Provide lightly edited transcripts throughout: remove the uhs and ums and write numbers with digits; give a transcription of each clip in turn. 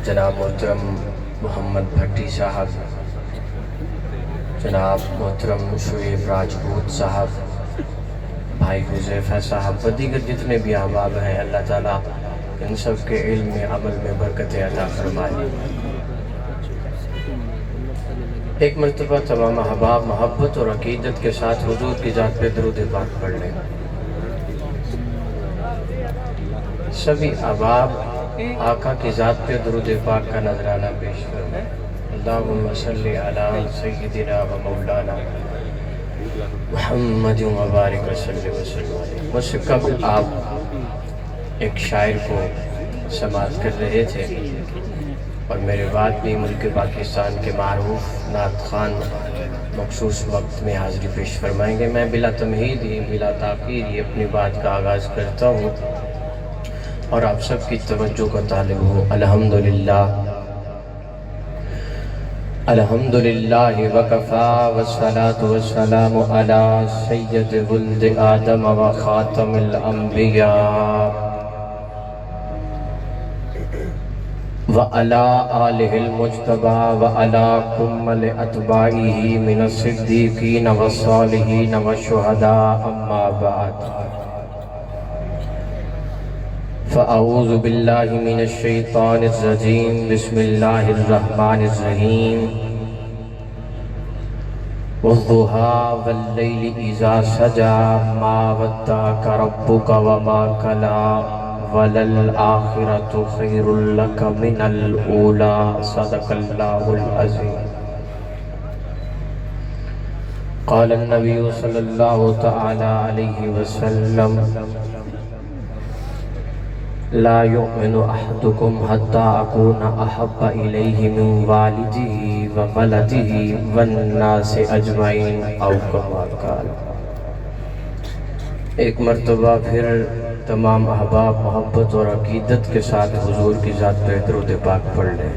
جناب محترم محمد بھٹی صاحب، جناب محترم شعیب راجپوت صاحب، بھائی حذیفہ صاحب و دیگر جتنے بھی احباب ہیں، اللہ تعالیٰ ان سب کے علم میں عمل میں برکت عطا فرمائے۔ ایک مرتبہ تمام احباب محبت اور عقیدت کے ساتھ حضور کی ذات پہ درود پاک پڑھ لیں۔ سبھی احباب آقا کی ذات پہ درود پاک کا نذرانہ پیش فرمائیں۔ اللہم صلی علی سیدنا و مولانا محمد و بارک وسلم علیہ۔ مجھ سے قبل آپ ایک شاعر کو سماعت کر رہے تھے اور میرے بعد بھی ملک پاکستان کے معروف نعت خوان مخصوص وقت میں حاضری پیش فرمائیں گے۔ میں بلا تمہید ہی بلا تاخیر ہی اپنی بات کا آغاز کرتا ہوں اور آپ سب کی توجہ کا طالب ہوں۔ الحمدللہ الحمدللہ وکفا والصلاة والسلام علی سید ولد آدم و خاتم الانبیاء وعلى آلہ المجتبى وعلى كمل اتباعہ من الصدیقین والصالحین والشہداء اما بعد فاعوذ باللہ من الشیطان الرجیم بسم اللہ الرحمن الرحیم والضحى واللیل اذا سجى ما ودعك ربك وما قلى وَلَلْآخِرَةُ خَيْرٌ لَكَ مِنَ الْأُولَى صدق اللہ العظیم۔ قال النبی صلی اللہ تعالی علیہ وسلم لا يؤمن احدكم حتى اكون احب اليه من والده وولده والناس اجمعين او كما قال۔ ایک مرتبہ پھر تمام احباب محبت اور عقیدت کے ساتھ حضور کی ذات پہ درود پاک پڑھ لیں۔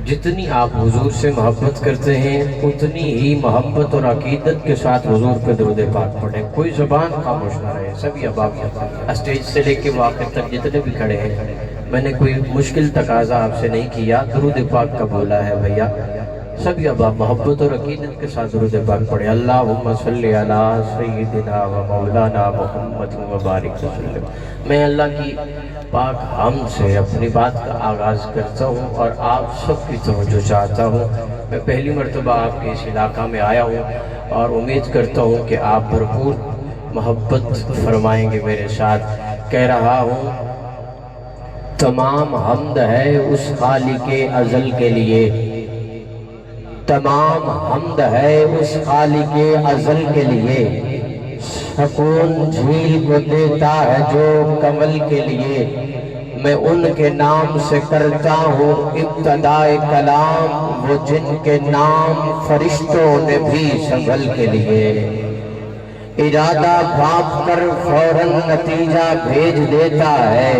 جتنی آپ حضور سے محبت کرتے ہیں اتنی ہی محبت اور عقیدت کے ساتھ حضور پہ درود پاک پڑھیں۔ کوئی زبان خاموش نہ رہے، سبھی احباب اسٹیج سے لے کے آخر تک جتنے بھی کھڑے ہیں، میں نے کوئی مشکل تقاضا آپ سے نہیں کیا، درود پاک کا بولا ہے بھیا۔ سبھی احباب محبت اور عقیدت کے ساتھ درود پاک پڑھیں۔ اللہم صلی علی سیدنا و مولانا محمد و بارک وسلم۔ میں اللہ کی پاک حمد سے اپنی بات کا آغاز کرتا ہوں اور آپ سب کی توجہ چاہتا ہوں۔ میں پہلی مرتبہ آپ کے اس علاقہ میں آیا ہوں اور امید کرتا ہوں کہ آپ بھرپور محبت فرمائیں گے میرے ساتھ۔ کہہ رہا ہوں تمام حمد ہے اس خالق ازل کے لیے، تمام حمد ہے اس خالق ازل کے لیے، سکون جھیل کو دیتا ہے جو کمل کے لیے، میں ان کے نام سے کرتا ہوں ابتدائے کلام، وہ جن کے نام فرشتوں نے بھی سنبھل کے لیے، ارادہ بھاپ کر فوراً نتیجہ بھیج دیتا ہے،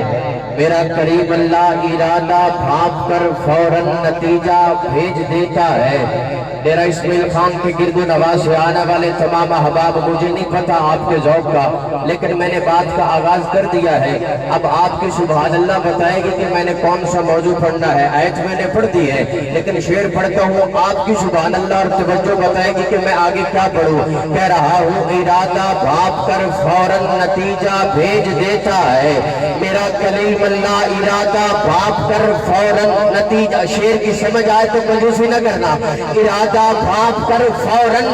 میرا کریم اللہ ارادہ بھاپ کر فوراً نتیجہ بھیج دیتا ہے۔ ڈیرہ اسماعیل خان کے گرد و نواز سے آنے والے تمام احباب، مجھے نہیں پتا آپ کے ذوق کا، لیکن میں نے بات کا آغاز کر دیا ہے۔ اب آپ کی سبحان اللہ بتائے گی کہ میں نے کون سا موضوع پڑھنا ہے۔ آیت میں نے پڑھ دی ہے لیکن شعر پڑھتا ہوں، آپ کی سبحان اللہ اور توجہ بتائے گی کہ میں آگے کیا پڑھوں۔ کہہ رہا ہوں ارادہ بھاپ کر فوراً نتیجہ بھیج دیتا ہے، میرا کلیم اللہ ارادہ بھاپ کر فوراً نتیجہ۔ شعر کی سمجھ آئے تو کنجوسی نہ کرنا۔ ارادہ بھاپ کر فوراً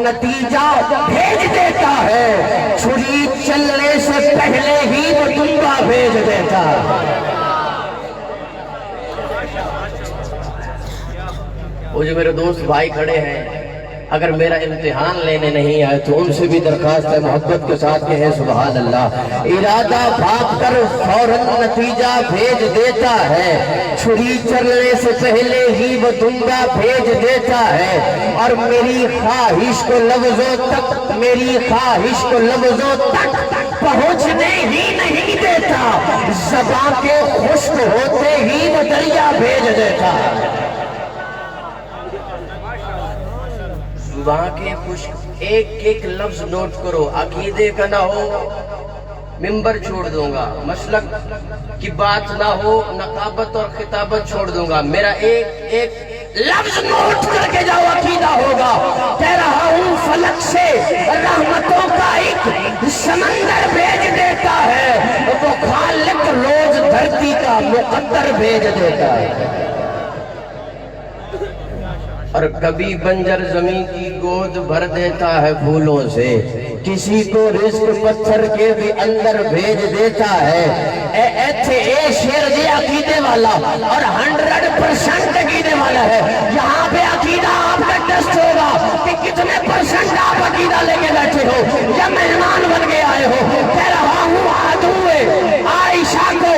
نتیجہ بھیج دیتا ہے، چھری چلنے سے پہلے ہی وہ دنبا بھیج دیتا ہے۔ وہ جو میرے دوست بھائی کھڑے ہیں، اگر میرا امتحان لینے نہیں آئے تو ان سے بھی درخواست ہے محبت کے ساتھ کہ ہے سبحان اللہ۔ ارادہ بھاپ کر فوراً نتیجہ بھیج دیتا ہے، چھری چلنے سے پہلے ہی وہ دنگا بھیج دیتا ہے، اور میری خواہش کو لفظوں تک، میری خواہش کو لفظوں تک پہنچنے ہی نہیں دیتا، زبان کے خشک ہوتے ہی وہ دریا بھیج دیتا ہے۔ وہاں کے خشک ایک ایک لفظ نوٹ کرو، عقیدے کا نہ ہو، منبر چھوڑ دوں گا، مسلک کی بات نہ ہو، نقابت اور خطابت چھوڑ دوں گا، میرا ایک لفظ نوٹ کر کے جاؤ عقیدہ ہوگا، کہہ رہا ہوں فلک سے رحمتوں کا ایک سمندر بھیج دیتا ہے، وہ خالق روز دھرتی کا مقدر بھیج دیتا ہے، اور کبھی بنجر زمین کی گود بھر دیتا ہے پھولوں سے، کسی کو رزق پتھر کے بھی اندر بھیج دیتا ہے۔ اے شیر جی عقیدے والا اور 100% عقیدے والا ہے، یہاں پہ عقیدہ آپ کا ٹیسٹ ہوگا کہ کتنے پرسنٹ آپ عقیدہ لے کے بیٹھے ہو یا مہمان بن کے آئے ہو۔ کہہ رہا ہوں عدوے عائشہ کو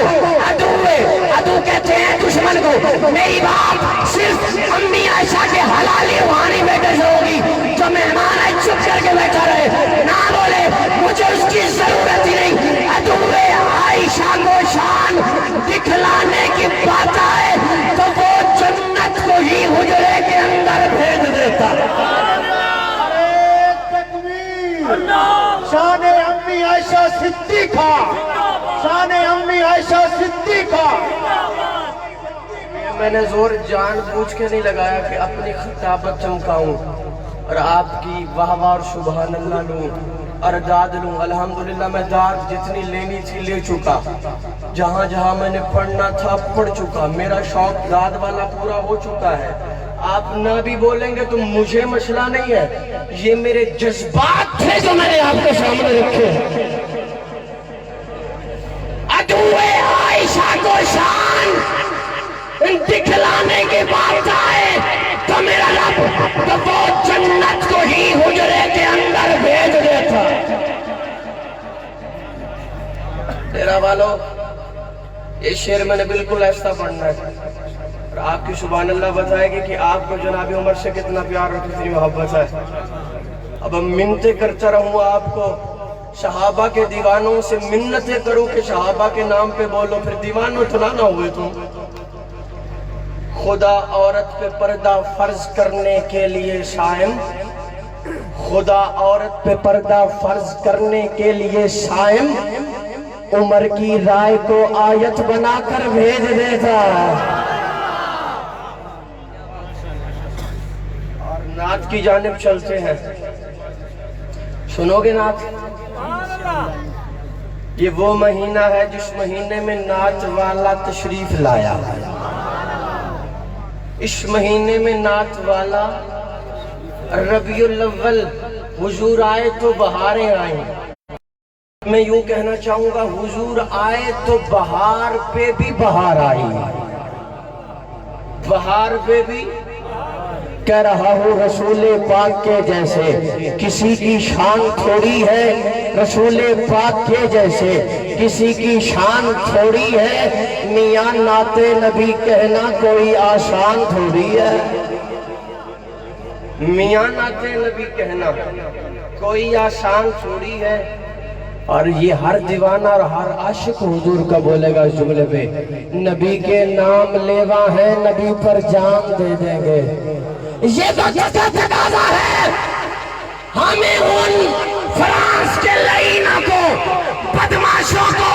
عدو کہتے ہیں دشمن کو، میری بات صرف امی عائشہ کے حلالی روحانی بیٹے سے ہوگی، جو مہمان ہے چپ کر کے بیٹھا رہے، نہ بولے، مجھے اس کی ضرورت ہی نہیں۔ عدوے عائشہ کو شان دکھلانے کی بات آئے تو وہ جنت کو ہی حجرے کے اندر بھیج دیتا۔ شان امی عائشہ صدیقہ، شان امی عائشہ صدیقہ۔ میں نے زور جان بوجھ کے نہیں لگایا کہ اپنی خطابت چمکاؤں اور آپ کی واہ واہ اور سبحان اللہ لوں اور داد لوں۔ الحمدللہ میں داد جتنی لینی تھی لے چکا، جہاں جہاں میں نے پڑھنا تھا پڑھ چکا، میرا شوق داد والا پورا ہو چکا ہے۔ آپ نہ بھی بولیں گے تو مجھے مسئلہ نہیں ہے، یہ میرے جذبات تھے جو میں نے آپ کے سامنے رکھے۔ عدوے عائشہ کو شان دکھلانے کی بات آئے تو میرا رب تو وہ جنت کو ہی حجرے کے اندر بھیج دیتا۔ تیرا والو یہ شعر میں نے بالکل ایسا پڑھنا ہے، اور آپ کی سبحان اللہ بتائے گی کہ آپ کو جناب عمر سے کتنا پیار اور کتنی محبت ہے۔ اب ہم منتیں کرتا رہوں آپ کو، صحابہ کے دیوانوں سے منتیں کروں کہ صحابہ کے نام پہ بولو، پھر دیوانوں تو نہ ہوئے تم۔ خدا عورت پہ پردہ فرض کرنے کے لیے شائم، خدا عورت پہ پردہ فرض کرنے کے لیے شائم، عمر کی رائے کو آیت بنا کر بھیج دیتا۔ اور نعت کی جانب چلتے ہیں، سنو گے نعت؟ یہ وہ مہینہ ہے جس مہینے میں نعت والا تشریف لایا، اس مہینے میں نعت والا ربیع الاول حضور آئے تو بہاریں آئیں۔ میں یوں کہنا چاہوں گا حضور آئے تو بہار پہ بھی بہار آئی، بہار پہ بھی۔ کہہ رہا ہوں رسول پاک کے جیسے کسی کی شان تھوڑی ہے، رسول پاک کے جیسے کسی کی شان تھوڑی ہے، میاں نعت نبی کہنا کوئی آسان تھوڑی ہے، میاں نعت نبی کہنا کوئی آسان تھوڑی ہے۔ اور یہ ہر دیوانہ اور ہر عاشق حضور کا بولے گا اس جملے پہ، نبی کے نام لیوا ہے نبی پر جان دے دیں گے۔ یہ وقت کا تقاضا ہے، ہمیں ان فرانس کے لعینوں کو، بدماشوں کو،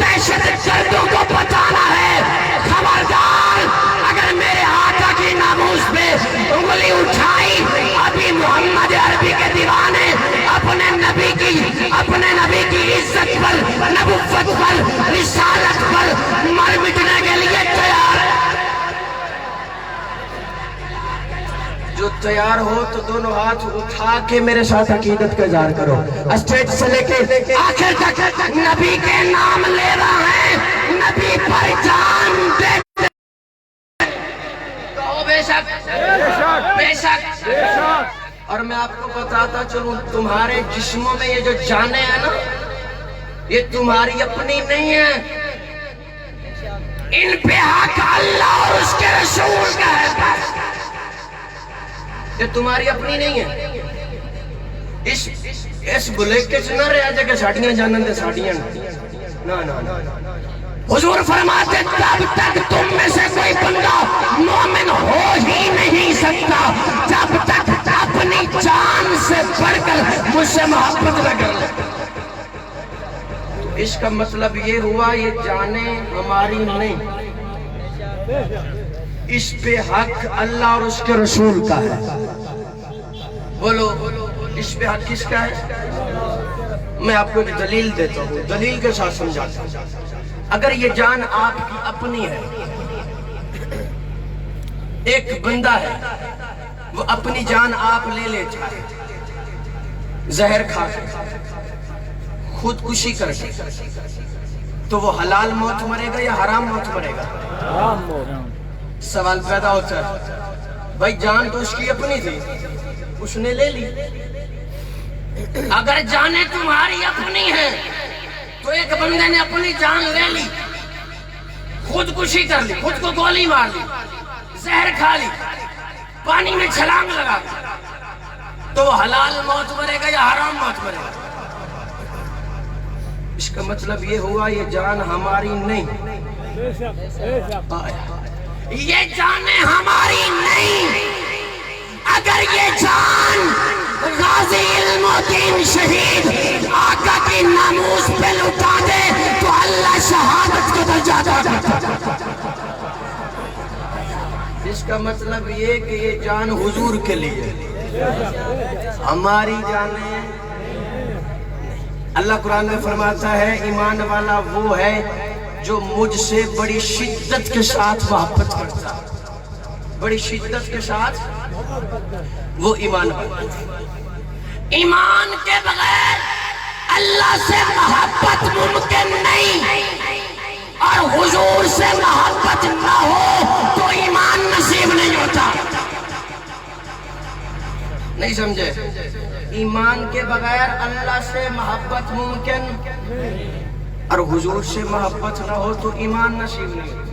دہشت گردوں کو بتانا ہے، خبردار اگر میرے آقا کی ناموس پہ انگلی اٹھائی، ابھی محمد عربی کے دیوانے اپنے نبی کی عزت پر، نبوت پر، رسالت پر مر مٹنے کے لیے تیار ہے۔ جو تیار ہو تو دونوں ہاتھ اٹھا کے میرے ساتھ عقیدت کا اظہار کرو، اسٹیج سے لے کے آخر تک نبی کے نام لے رہا ہے، نبی پر جان دے کہو بے شک، بے شک۔ اور میں آپ کو بتاتا چلوں، تمہارے جسموں میں یہ جو جانیں ہیں نا، یہ تمہاری اپنی نہیں ہے، ان پہ حق اللہ اور اس کے رسول کا ہے، بس یہ تمہاری اپنی نہیں ہے۔ اس بلیک کے چنہ رہا جا کہ ساڑیاں جانن دے ساڑیاں نا نا نا۔ حضور فرماتے تب تک تم میں سے کوئی بندہ مومن ہو ہی نہیں سکتا جب تک اپنی جان سے بڑھ کر مجھ سے محبت نہ کر لے۔ اس کا مطلب یہ ہوا یہ جانیں ہماری نہیں، اس پہ حق اللہ اور اس کے رسول کا ہے۔ بولو اس پہ حق کس کا ہے؟ میں آپ کو ایک دلیل دیتا ہوں، دلیل کے ساتھ سمجھاتا ہوں۔ اگر یہ جان آپ کی اپنی ہے، ایک بندہ ہے وہ اپنی جان آپ لے لیتا ہے، زہر کھا کے، خودکشی کر کے، تو وہ حلال موت مرے گا یا حرام موت مرے گا؟ سوال پیدا ہوتا ہے، بھائی جان تو اس کی اپنی تھی، اس نے لے لی۔ اگر جانیں تمہاری اپنی ہیں تو ایک بندے نے اپنی جان لے لی، خودکشی کر لی، خود کو گولی مار لی، زہر کھا لی، پانی میں چھلانگ لگا دی، تو وہ حلال موت مرے گا یا حرام موت مرے گا؟ اس کا مطلب یہ ہوا یہ جان ہماری نہیں، یہ جانیں ہماری نہیں۔ اگر یہ جان غازی علم و دین شہید آقا کی ناموس پہ لٹا دے تو اللہ شہادت کو درجہ عطا کرتا ہے۔ اس کا مطلب یہ کہ یہ جان حضور کے لیے، ہماری جانیں۔ اللہ قرآن میں فرماتا ہے ایمان والا وہ ہے جو مجھ سے بڑی شدت کے ساتھ محبت کرتا ہے، بڑی شدت کے ساتھ، وہ ایمان والا۔ ایمان کے بغیر اللہ سے محبت ممکن نہیں، اور حضور سے محبت نہ ہو تو ایمان نصیب نہیں ہوتا۔ نہیں سمجھے؟ ایمان کے بغیر اللہ سے محبت ممکن، اور حضور سے محبت نہ ہو تو ایمان نصیب نہیں۔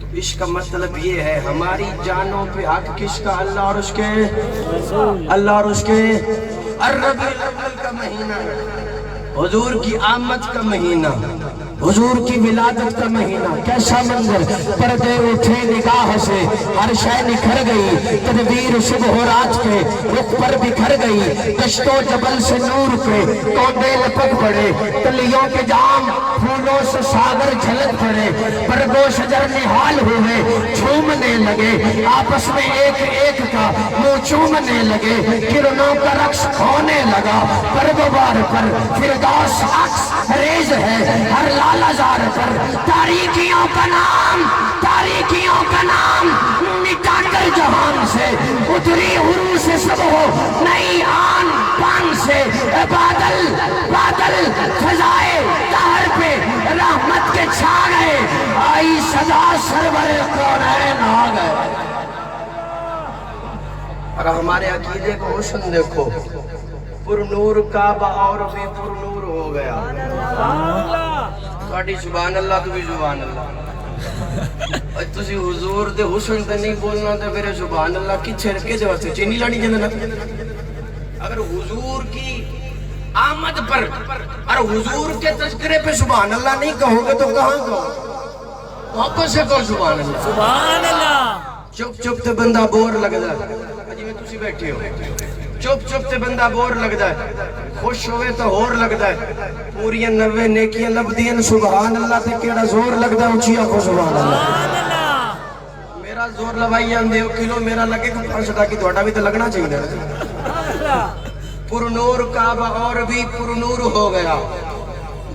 تو اس کا مطلب یہ ہے ہماری جانوں پہ حق کس کا؟ اللہ اور اس کے، اللہ اور اس کے۔ الربیع الاول کا مہینہ، حضور کی آمد کا مہینہ، حضور کی ولادت کا مہینہ، کیسا منظر، پردے اٹھے نگاہ سے، ہر شے نکھر گئی، تدبیر صبح و رات کے رخ پر بکھر گئی، دشت و جبل سے نور کے توندے لپک پڑے، تلیوں کے جام پھولوں سے ساگر جھلک پڑے، برگ و شجر نہال ہوئے، جھومنے لگے، آپس میں ایک ایک کا منہ چومنے لگے، کرنوں کا رقص ہونے لگا، پرگوار پر فردوس عکس ریز ہے، ہر لالازار پر تاریکیوں کا نام، تاریکیوں کا نام مٹا کر جہان سے اتری عروج سے سب ہو نئی آن پان سے، بادل بادل فضائے دہر پہ رحمت کے چھا گئے، آئی صدا سرور کونین آ گئے۔ اور ہمارے عقیدے کو حسن دیکھو، پر نور کعبہ اور بھی پر نور ہو گیا۔ تھوڑی سبحان اللہ تو بھی سبحان اللہ، تسی حضور دے حسن تے نہیں بولنا تے میرے سبحان اللہ کی چھڑکے دے واسطے چینی لانی جنت۔ اگر حضور کی آمد پر اور حضور کے تذکرے پہ سبحان اللہ نہیں کہو گے تو کہاں کہو؟ موقع سے کہو سبحان اللہ، سبحان اللہ۔ چپ چپ تے بندہ بور لگدا ہے، جی میں تسی بیٹھے ہو، چپ چپ تے بندہ بور لگدا ہے، خوش ہوئے تو ہور لگدا ہے، پوری 90 نیکیاں لبدیاں سبحان اللہ تے کیڑا زور لگدا ہے، اچھی آکھو سبحان اللہ۔ میرا زور لوائی اندے کلو میرا لگے کہ پرسدہ کی تھوڑا بھی تو لگنا چاہیے۔ پر نور کعبہ اور بھی پر نور ہو گیا،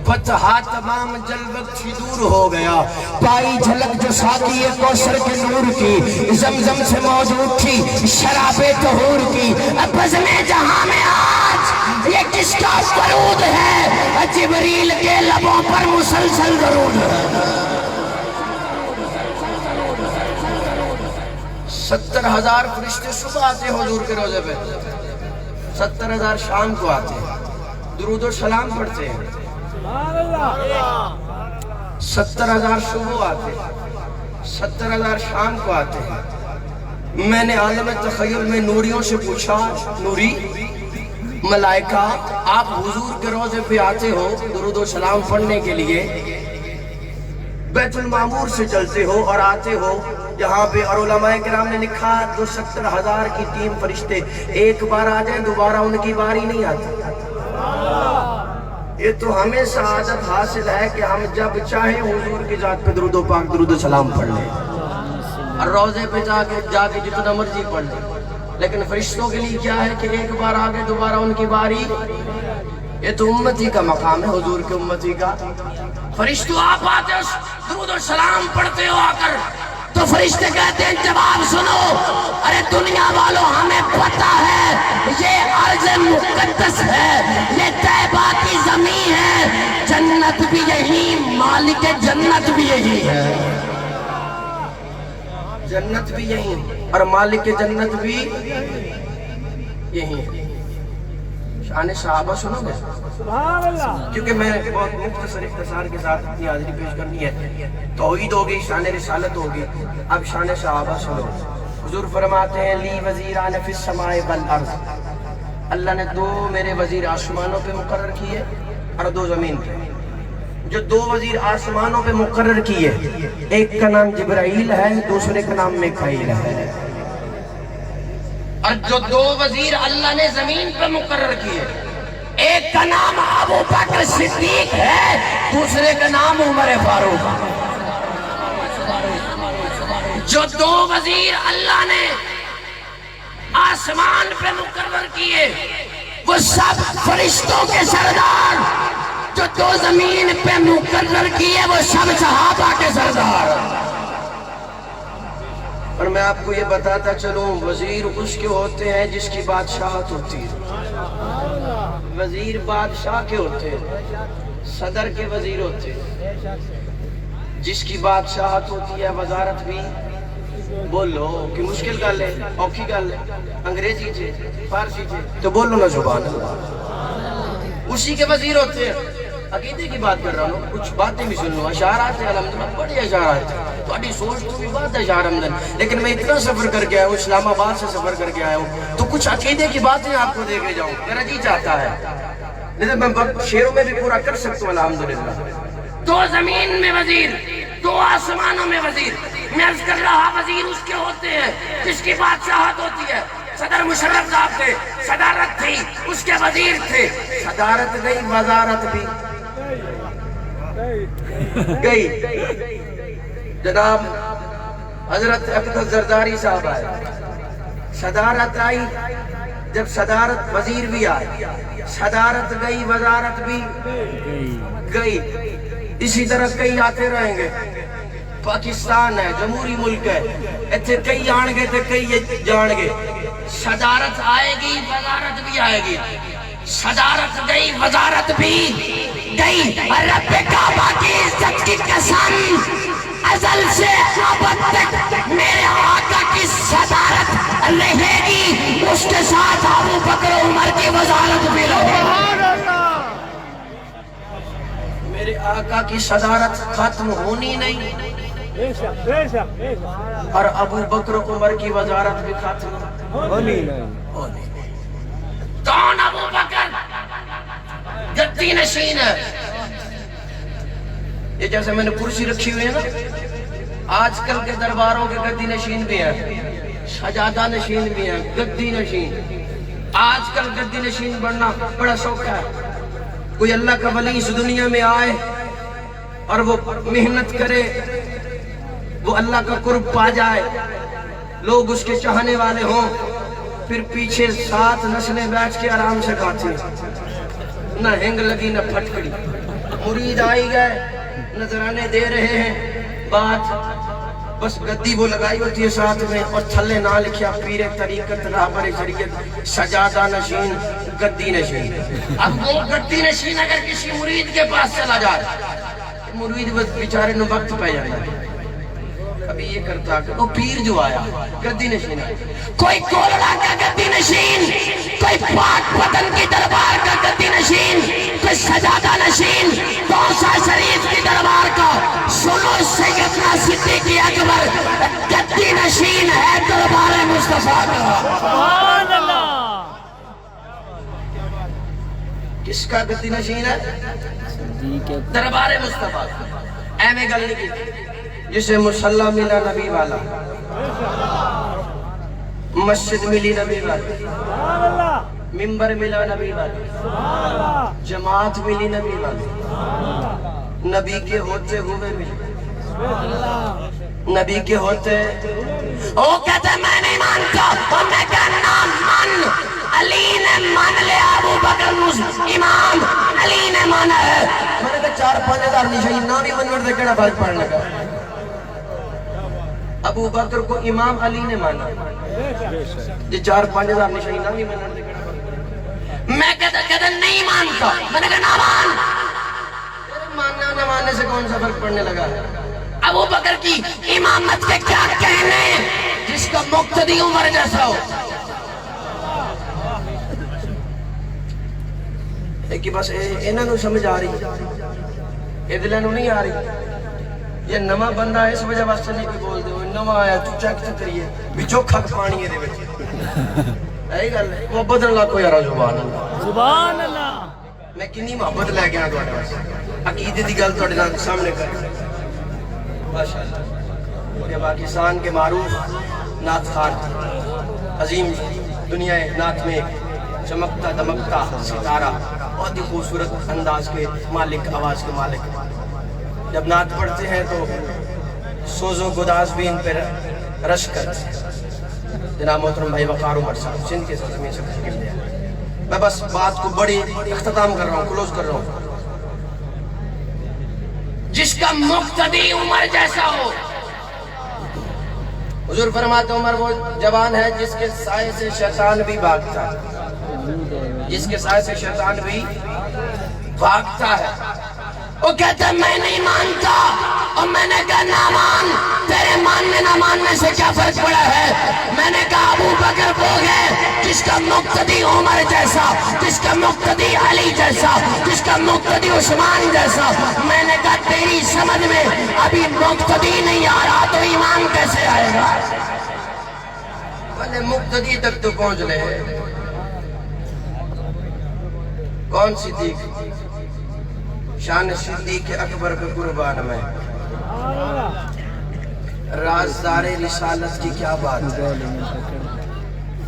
فتحہ تمام جلوت سے دور ہو گیا، پائی جھلک جو ساقی کوثر کے نور کی، زمزم سے موجود تھی شراب طہور کی، بزم جہاں میں آج یہ کس کا درود ہے؟ جبریل کے لبوں پر مسلسل درود ہے۔ 70,000 فرشتے صبح آتے ہیں حضور کے روزے پہ، 70,000 شام کو آتے ہیں، درود و سلام پڑھتے ہیں، 70,000 صبح آتے ہیں، 70,000 شام کو آتے ہیں۔ میں نے عالم تخیل میں نوریوں سے پوچھا، نوری ملائکہ آپ حضور کے روزے پہ آتے ہو درود و سلام پڑھنے کے لیے، بیت المعمور سے چلتے ہو اور آتے ہو یہاں پہ، اور علماء کرام نے لکھا جو 70,000 کی ٹیم فرشتے ایک بار آ جائیں دوبارہ ان کی باری نہیں آتی، یہ تو ہمیں سعادت حاصل ہے کہ ہم جب چاہیں حضور کی ذات پہ درود و پاک درود و سلام پڑھ لیں اور روضے پہ جا کے جتنا مرضی پڑھ لیں. لیکن فرشتوں کے لیے کیا ہے کہ ایک بار آگے دوبارہ ان کی باری. یہ تو امتی کا مقام ہے, حضور کے امتی کا. فرشتوں آپ آتے ہو درود و سلام پڑھتے ہو آ کر تو فرشتے کہتے ہیں جواب سنو, ارے دنیا والوں ہمیں پتہ ہے یہ ارض مقدس ہے, یہ طیبہ کی زمین ہے, جنت بھی یہی, مالک جنت بھی یہی ہے, جنت بھی یہی اور مالک جنت بھی یہی ہے. شان صحابہ سنو گے کیونکہ میں بہت مختصر اختصار کے ساتھ اپنی حاضری پیش کرنی ہے. توحید ہوگی, شان رسالت ہوگی, اب شان صحابہ سنو. حضور فرماتے ہیں لی وزیران فی السماء والارض, اللہ نے 2 میرے وزیر آسمانوں پہ مقرر کیے اور 2 زمین پہ. جو 2 وزیر آسمانوں پہ مقرر کیے, ایک کا نام جبرائیل ہے, دوسرے کا نام میکائیل ہے. اور جو 2 وزیر اللہ نے زمین پہ مقرر کیے, ایک کا نام ابو بکر صدیق ہے, دوسرے کا نام عمر فاروق. جو 2 وزیر اللہ نے آسمان پہ مقرر کیے وہ سب فرشتوں کے سردار, جو 2 زمین پہ مقرر کیے وہ سب صحابہ کے سردار. اور میں آپ کو یہ بتاتا چلوں, وزیر اس کے ہوتے ہیں جس کی بادشاہت ہوتی ہے. وزیر بادشاہ کے ہوتے ہیں, صدر کے وزیر ہوتے ہیں. جس کی بادشاہت ہوتی ہے وزارت بھی بولو کہ مشکل گل ہے, اوکھی گل ہے, انگریزی چھے, فارسی چھے, تو بولو نا سبحان اللہ. اسی کے وزیر ہوتے ہیں. عقیدے کی بات کر رہا ہوں, کچھ باتیں بھی سن لو. اشعارات ہیں الحمدللہ, بڑی اشعارات ہیں, تھوڑی سوچ تو بھی بات ہے اشعار الحمدللہ. لیکن میں اتنا سفر کر کے آیا ہوں, اسلام آباد سے سفر کر کے آیا ہوں, تو کچھ عقیدے کی باتیں آپ کو دے کے جاؤں, میرا جی چاہتا ہے. لیکن میں شعروں میں بھی پورا کر سکتا ہوں الحمدللہ. 2 زمین میں وزیر, 2 آسمانوں میں وزیر. میں عرض کر رہا وزیر اس کے ہوتے ہیں جس کی بادشاہت ہوتی ہے. صدر مشرف صاحب تھے, صدارت تھی, اس کے وزیر تھے. صدارت گئی, وزارت بھی گئی. جناب حضرت اقدس زرداری صاحب آئے, صدارت آئی. جب صدارت وزیر بھی آئے, صدارت گئی, وزارت بھی گئی. اسی طرح کئی آتے رہیں گے. پاکستان ہے, جمہوری ملک ہے, ایتھے کئی آن گے تے کئی جان گے. صدارت آئے گی, وزارت بھی آئے گی. صدارت گئی, وزارت بھی گئی. رب کعبہ کی عزت کی قسم, ازل سے ابد تک میرے آقا کی صدارت رہے گی, اس کے ساتھ ابو بکر عمر کی وزارت بھی رہے گی. میرے آقا کی صدارت ختم ہونی نہیں, اور ابو بکر عمر کی وزارت بھی ختم ہونی نہیں. کون ابو بکر؟ گدی نشین ہے. یہ جیسے میں نے کرسی رکھی ہوئی ہے نا, آج کل کے درباروں کے گدی نشین بھی ہیں, سجادہ نشین بھی ہیں, گدی نشین. آج کل گدی نشین بننا بڑا شوق ہے. کوئی اللہ کا ولی اس دنیا میں آئے اور وہ محنت کرے, وہ اللہ کا قرب پا جائے, لوگ اس کے چاہنے والے ہوں, پھر پیچھے 7 نسلیں بیٹھ کے آرام سے کھاتے ہیں, نہ ہنگ لگی نہ پھٹکڑی. مرید آئی گئے, نذرانے دے رہے ہیں, بات بس گدی وہ لگائی ہوتی ہے ساتھ میں, اور تھلے نہ لکھیا پیر طریقت راہبر شریعت سجادہ نشین گدی نشین. اب وہ گدی نشین اگر کسی مرید کے پاس چلا جائے, مرید بس بیچارے نو وقت پہ جاتا ہے. ابھی یہ کرتا کہ وہ پیر جو آیا گدی نشین, کوئی کولڑا کا گدی نشین, کوئی پاک وطن کی دربار کا گدی نشین, کوئی سجادہ نشین, دوسا شریف کی دربار کا. سنو سیدنا صدیق اکبر گدی نشین ہے دربار مصطفیٰ کا. سبحان اللہ. کس کا گدی نشین ہے؟ دربار مصطفیٰ. ایویں گل نہیں کی جسے مصلی ملا نبی والا, مسجد ملی نبی والا, ممبر ملا نبی والا، جماعت ملی نبی والی، نبی کے ہوتے ہوئے ملی، نبی کے ہوتے وہ کہتے میں نہیں مانتا، اور میں کہنا مان، علی نے مان لیا، ابو بکر امام علی نے مانا ہے۔ میں نے کہا 4-5 نشائی نامی منور دے کہنا فرق پڑھنے کا، ابو بکر کو امام علی نے مانا، یہ 4-5 نشائی نامی منور دے کہنا فرق پڑھنے کا۔ میں کہتا نہیں مانتا، میں نے کہا نہ مان، ماننا نہ ماننے سے کون سا فرق پڑنے لگا؟ ابو بکر کی امامت کے کیا کہنے جس کا مقتدی عمر جیسا ہو؟ ایک بس انہوں نے سمجھ آ رہی، ادلے نو نہیں آ رہی، یہ نواں بندہ اس وجہ واسطے نہیں کوئی بول دے، وہ نواں آیا تو چیک تو کریے بھی چوکھا پانی ہے دے وچ، یہی گل ہے، محبت نہ لاکھو یارا، سبحان اللہ سبحان اللہ۔ میں کنی محبت لے کے آ تواڈے واسطے، عقیدے دی گل تواڈے نال سامنے کر ماشاءاللہ۔ یہ پاکستان کے معروف نعت خوان عظیم دنیا نعت میں چمکتا دمکتا ستارہ، بہت ہی خوبصورت انداز کے مالک، آواز کے مالک، جب نعت پڑھتے ہیں تو سوز و گداز بھی ان پر رش کرتے ہیں۔ جناب محترم بھائی وقار عمر صاحب سندھ کے سرزمین سے تشریف لے آئے۔ میں بس بات کو بڑی اختتام کر رہا ہوں، کلوز کر رہا ہوں۔ جس کا مقتدی عمر جیسا ہو، حضور فرماتے عمر وہ جوان ہے جس کے سائے سے شیطان بھی بھاگتا ہے، جس کے سائے سے شیطان بھی بھاگتا ہے۔ وہ کہتا ہے میں نہیں مانتا، اور میں نے کہا نہ مان، تیرے ماننے نہ ماننے سے کیا فرق پڑا ہے؟ میں نے کہا ابو بکر وہ ہے جس کا مقتدی عمر جیسا، جس کا مقتدی علی جیسا، جس کا مقتدی عثمان جیسا۔ میں نے کہا تیری سمجھ میں ابھی مقتدی نہیں آ رہا تو امام کیسے آئے گا؟ بھلے مقتدی تک تو پہنچ لے، کون صدیق؟ شان صدیق اکبر پہ قربان میں، رازدار رسالت کی کیا بات ہے؟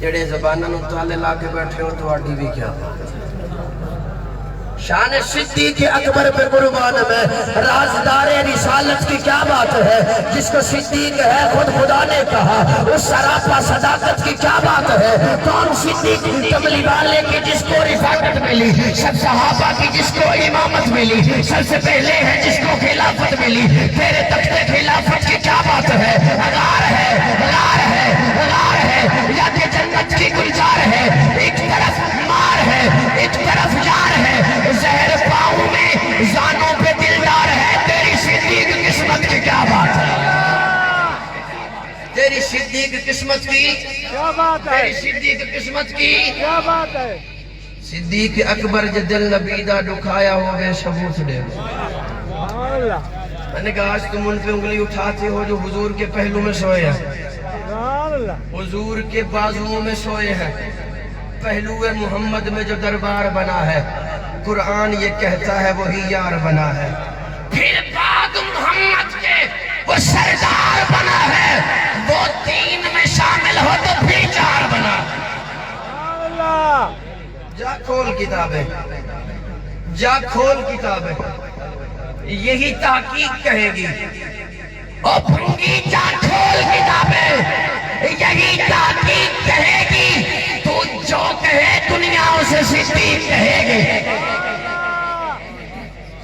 جڑے زبانہ نو تالے لا کے بیٹھے ہو تو آڈی بھی کیا بات ہے؟ شان صدیق اکبر پہ قربان میں، رازدار رسالت کی کیا بات ہے؟ جس کو صدیق ہے خود خدا نے کہا، اس سراپا صداقت کی کیا بات ہے؟ کون صدیق کملی والے کی جس کو رفاقت ملی، سب صحابہ کی جس کو امامت ملی، سب سے پہلے ہے جس کو خلافت ملی، تیرے تخت خلافت کی کیا بات ہے؟ غار ہے، غار ہے، غار ہے، یا کہ جنت کی گلزار ہے، ایک طرف مار ہے، ایک طرف یار ہے، زہر پاؤں میں زانوں پہ دلدار ہے، تیری صدیق قسمت کی کیا بات ہے؟ تیری صدیق قسمت کی کیا بات ہے؟ تیری صدیق قسمت کی کیا بات ہے؟ صدیق اکبر جو دل نبی دا دکھایا ہوئے ثبوت دے۔ سبحان اللہ میں نے کہا آج تم ان پہ انگلی اٹھاتے ہو جو حضور کے پہلو میں سوئے ہیں، سبحان اللہ حضور کے بازوؤں میں سوئے ہیں، پہلو محمد میں جو دربار بنا ہے، قرآن یہ کہتا ہے وہی یار بنا ہے، پھر بعد محمد کے وہ سردار بنا ہے، وہ دین میں شامل ہو تو پھر چار بنا۔ سبحان اللہ جا کھول کتابیں، جا کھول کتابیں، یہی تحقیق کہے گی، او بھنگی جا کھول کتابیں، یہی تحقیق کہے گی، تو جو کہے دنیا اسے صدیق کہے گی۔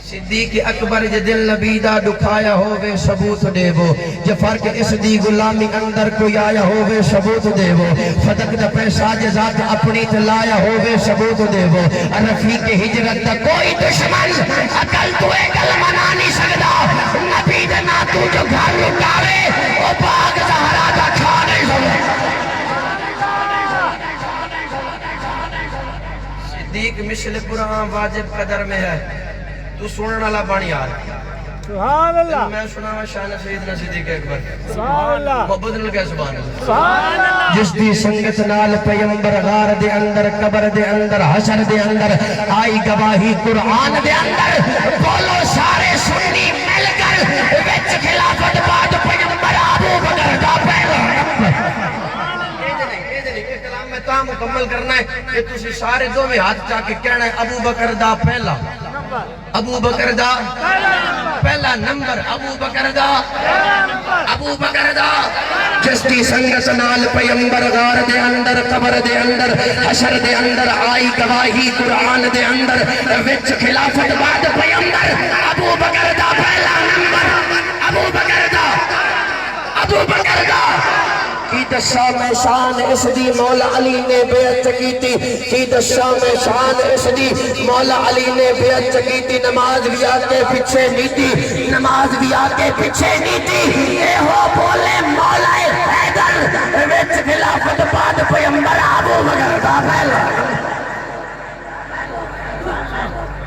صدیق اکبر جے دل نبی دا دکھایا ہووے ثبوت دے وہ، جے فرق اس دی غلامی اندر کوئی آیا ہووے ثبوت دے وہ، صدق دا پیسہ جے ذات اپنی تلایا ہووے ثبوت دے وہ، رفیق ہجرت دا کوئی دشمن عقل تو گل منا نہیں سکدا، نبی دے نا تو جو گھر لٹاوے او باغ زہرا دا کھا نہیں سکدا۔ صدیق مثل قرآن واجب قدر میں ہے، تو سننا لا بانی آ رہا۔ سبحان اللہ میں سنا ہوا شان سیدنا صدیق اکبر، سبحان اللہ محبت نل کیا سبحان اللہ۔ سبحان اللہ جس دی سنگت نال پیمبر غار دے اندر، قبر دے اندر، حشر دے اندر، آئی گواہی قرآن دے اندر، بولو سارے سنی مل کر، وچ خلافت بعد پیمبر ابو بکر دا پیغمبر۔ اے کلام میں تام مکمل کرنا ہے کہ تسی سارے دو میں ہاتھ چاہ کے کہنا ہے ابو بکر دا پہلا، ابو بکر دا پہلا نمبر، ابو بکر دا، ابو بکر دا جس دی سنگت نال پیمبر غار دے اندر، قبر دے اندر، حشر دے اندر آئی گواہی قرآن دے اندر، وچ خلافت بعد پیمبر، ابو بکر دا پہلا نمبر، ابو بکر دا، ابو بکر دا کی دشا میں شان اس دی مولا علی نے بیعت کی تھی، کی دشا میں شان اس دی مولا علی نے بیعت کی تھی، نماز بھی آکے پیچھے نہیں تھی، نماز بھی آکے پیچھے نہیں تھی، اے ہو بولے مولا حیدر وچ خلافت بعد پیمبر ابو بکر دا پہلا،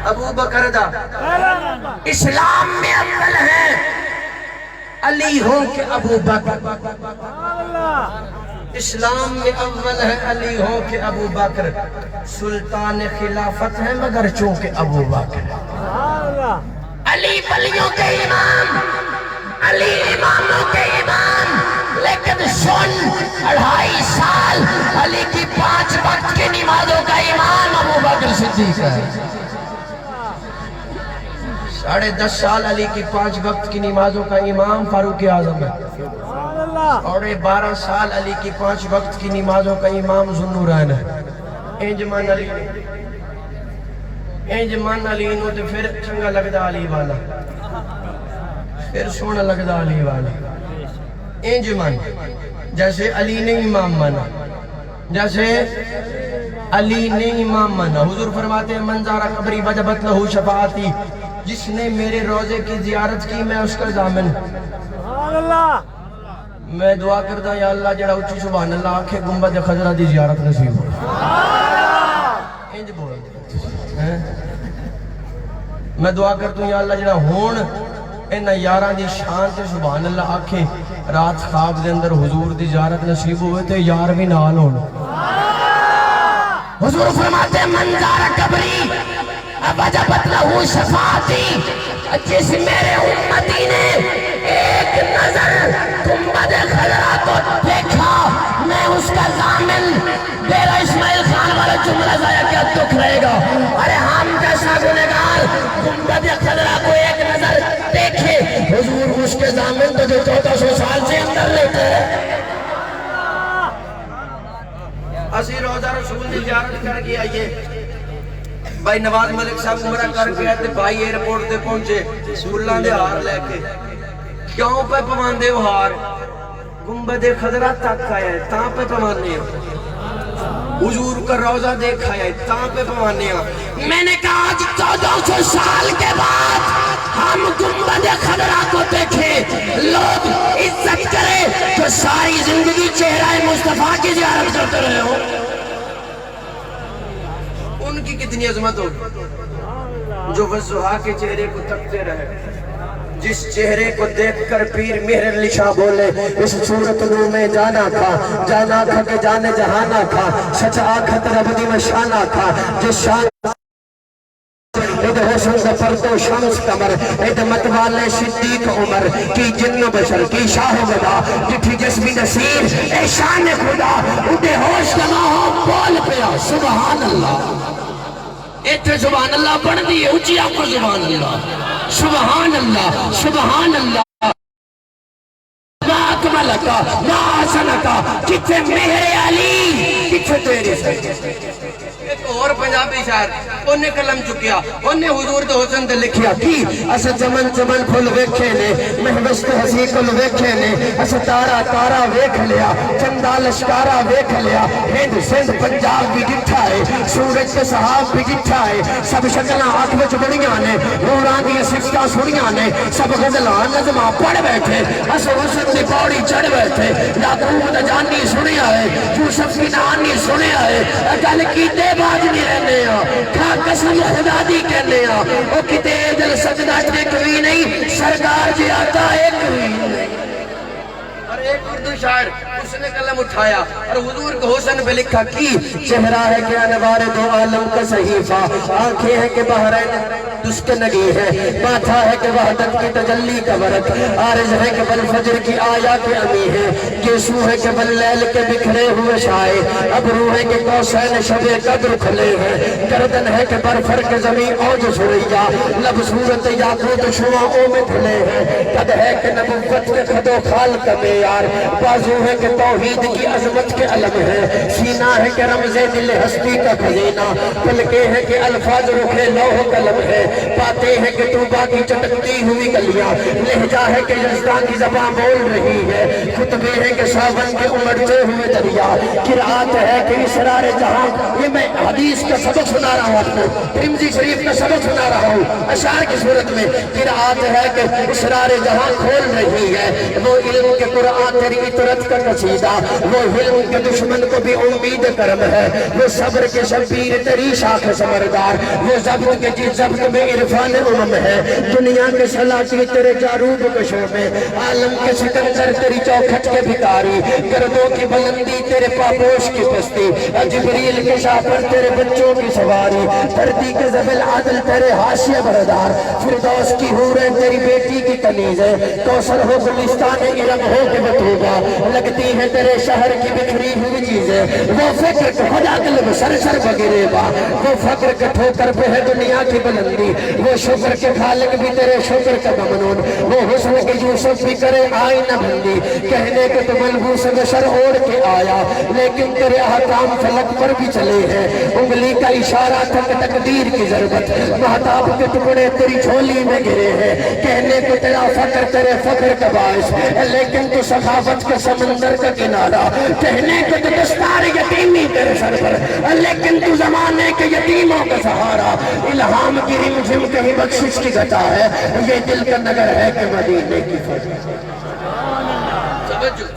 ابو بکر دا اسلام میں اول ہے علی ہو کہ ابو بکر، اسلام میں اول ہے علی ہو کہ ابو بکر، سلطان خلافت ہے مگر چونکہ ابو بکر، علی ولیوں کے امام، علی اماموں کے امام، لیکن سن 2.5 سال علی کی 5 وقت کی نمازوں کا امام ابو بکر صدیق ہے، 10.5 سال علی کی 5 وقت کی نمازوں کا امام فاروق اعظم ہے، اور 12 سال علی کی 5 وقت کی نمازوں کا امام ذوالنورین ہے، انجمان علی، انجمان علی نو تے پھر چنگا لگدا علی والا، پھر سونا لگدا علی والا، انجمان جیسے علی نے امام مانا، جیسے علی نے امام مانا، حضور فرماتے ہیں منظارہ قبری وجبت لہو شفاعتی، جس نے میرے روزے کی زیارت کی میں اس کا ضامن، میں دعا کرتا یا اللہ جڑا اچھی سبحان اللہ آنکھیں گنبد خضرہ دی زیارت نصیب ہو، انج بول میں دعا کرتا ہوں یا اللہ جڑا ہون انہا یاران دی شان تے سبحان اللہ آنکھیں رات خواب دے اندر حضور دی زیارت نصیب ہوئے تے یار بھی نال ہون، حضور فرماتے ہیں منظار قبری وجبت لہو شفاعتی، جس میرے امتی نے ایک نظر گنبد خضرا کو دیکھا میں اس کا ضامن، میرا اسماعیل خان والا جملہ ضائع کیا دکھ رہے گا، ارے ہم جیسا گنہگار گنبد خضرا کو ایک نظر دیکھے، حضور اس کے ضامن تو جو 1400 سال سے اندر لیتے ہیں، اسی روزہ رسول دی زیارت کر کے آئیے، بھائی نواز ملک صاحب عمرہ کر کے آتے، بھائی ایئرپورٹ دے پہنچے، سولان دے ہار لے کے، کیوں پہ پواندے ہو ہار؟ گنبد خضرا تک آیا ہے، تاں پہ پوانے ہو، حضور کا روزہ دیکھ آیا ہے، تاں پہ پوانے ہو، میں نے کہا آج 1400 سال کے بعد ہم گنبد خضرا کو دیکھیں، لوگ عزت کریں تو ساری زندگی چہرہ مصطفیٰ کی زیارت کرتے رہے ہو، ان کی کتنی عظمت ہو جو وضحا کے چہرے کو تکتے رہے، جس چہرے کو دیکھ کر پیر مہر علی شاہ بولے اس صورت نو میں جانا تھا، جانا تھا کہ جانے جہانا تھا، سچ آنکھت رب دی میں شانہ تھا، جس شان اید حسن زفر تو شمس قمر، اید متوالے صدیق عمر کی جن بشر کی شاہ ودا، جٹھی جسمی نصیر اے شان خدا، اٹھے ہوش کما ہو بول پیا سبحان اللہ، ایتھے سبحان اللہ پڑھ دیئے اچھی آپ کو سبحان اللہ، سبحان اللہ، سبحان اللہ، ما اکملکا ما حسنکا، کتھے مہر علی کتھے تیرے سے، ایک اور پنجابی شاعر انہیں کلم چکیا، انہیں حضور دے حسن دے لکھیا کی اسا چمن چمن پھل ویکھے نے، محبست حسی کل ویکھے نے، اسا تارا تارا ویکھ لیا، چندہ لشکارا ویکھ لیا، ہند سندھ پنجاب بھی ڈٹھا ہے، سورج کے صحاب بھی ڈٹھا ہے، سب شکلہ آنکھ وچ بڑیاں نے، نوران دی سکتہ سڑیاں نے، سب غزلان نظمہ پڑھ بیٹھے، اسا حسن دی پوڑی چڑھ بیٹھے، یعقوب دا جانی سنیا ہے، یوسف کی نانی سنیا ہے، گل کیتے باز نہیں رہنے ہیں، کھا قسم خدا دی کہنے ہیں، وہ کتے دل سجدہ ٹک بھی نہیں، سرکار جی آتا ایک بھی نہیں، اور ایک اردو شاعر اس نے قلم اٹھایا اور حضور کو حسن پہ لکھا کی چہرہ ہے کہ انوار دو عالم کا صحیفہ، آنکھیں ہیں کہ بحرین دست نگی ہے، ماتھا ہے کہ وحدت کی تجلی کا برق، عارض ہے کہ بل فجر کی آیا کے امی ہے، گیسو ہے کہ بل لیل کے بکھرے ہوئے شائے، ابرو ہے کہ کوسین شب قدر کھلے ہیں، گردن ہے کہ برفر کے زمین اوج سریا، لب صورت یاقوت شعاؤں میں دھلے ہیں، قد ہے کہ نبوت کے خد و خال کا معیار، بازو ہے کہ توحید کی عظمت کے علم ہے، سینہ ہے کہ رمز دل ہستی کا خزینہ، پلکیں ہے کہ الفاظ رکھے لوح قلم ہے، باتیں ہیں کہ توبہ کی چٹکتی ہوئی گلیاں، لہجہ ہے کہ یزدان کی زبان بول رہی ہے، خطبے ہیں کہ ساون کے امڑتے ہوئے دریا، قرآت ہے کہ اسرار جہاں، یہ میں حدیث کا سبق سنا رہا ہوں آپ کو، ترمذی شریف کا سبق سنا رہا ہوں اشعار کی صورت میں، قرآت ہے کہ اسرار جہاں کھول رہی ہے، وہ علم کے قرآن تیری اطرت کا قصیدہ، وہ علم کے دشمن کو بھی امید کرم ہے، وہ صبر کے شبیر تیری شاخ سمردار، وہ ضبط کے جس ضبط میں عرفان امم ہے، دنیا کے سلاطی تیرے جاروب کشوں میں، عالم کے سکندر تیری چوکھٹ کے بھکاری، گردوں کی بلندی تیرے پاپوش کی پستی، جبریل کے شاپر تیرے بچوں کی سواری، دردی کے زبل عادل تیرے حاشیہ بردار، فردوس کی حوریں تیری بیٹی کی کنیز ہے، کوثر ہو گلستان ارم ہو کے بطوبہ، لگتی ہے تیرے شہر کی بکھری ہوئی چیزیں، وہ فکر کے خدا قلب سر سر بگرے با، وہ فکر کے ٹھوکر پہ ہے دنیا کی بلندی، وہ شکر کے خالق بھی تیرے شکر کا ممنون، وہ حسن کے یوسف بھی کرے آئینہ بندی، کہنے کے تو ملبوس بشر اوڑ کے آیا، لیکن تیرے احکام فلک پر بھی چلے ہیں، انگلی کا اشارہ تک تقدیر کی ضربت، مہتاب کے ٹکڑے تیری جھولی میں گرے ہیں، کہنے کو تیرا فقر تیرے فقر کا باعث، لیکن تو سخاوت کے سمندر کا کنارہ، کہنے کو تو دستار یتیمی تیرے سر پر، لیکن تو زمانے کے یتیموں کا سہارا، الہام کی رمجھم کہیں بخشش کی گھٹا ہے، یہ دل کا نگر ہے کہ مدینے کی فضا،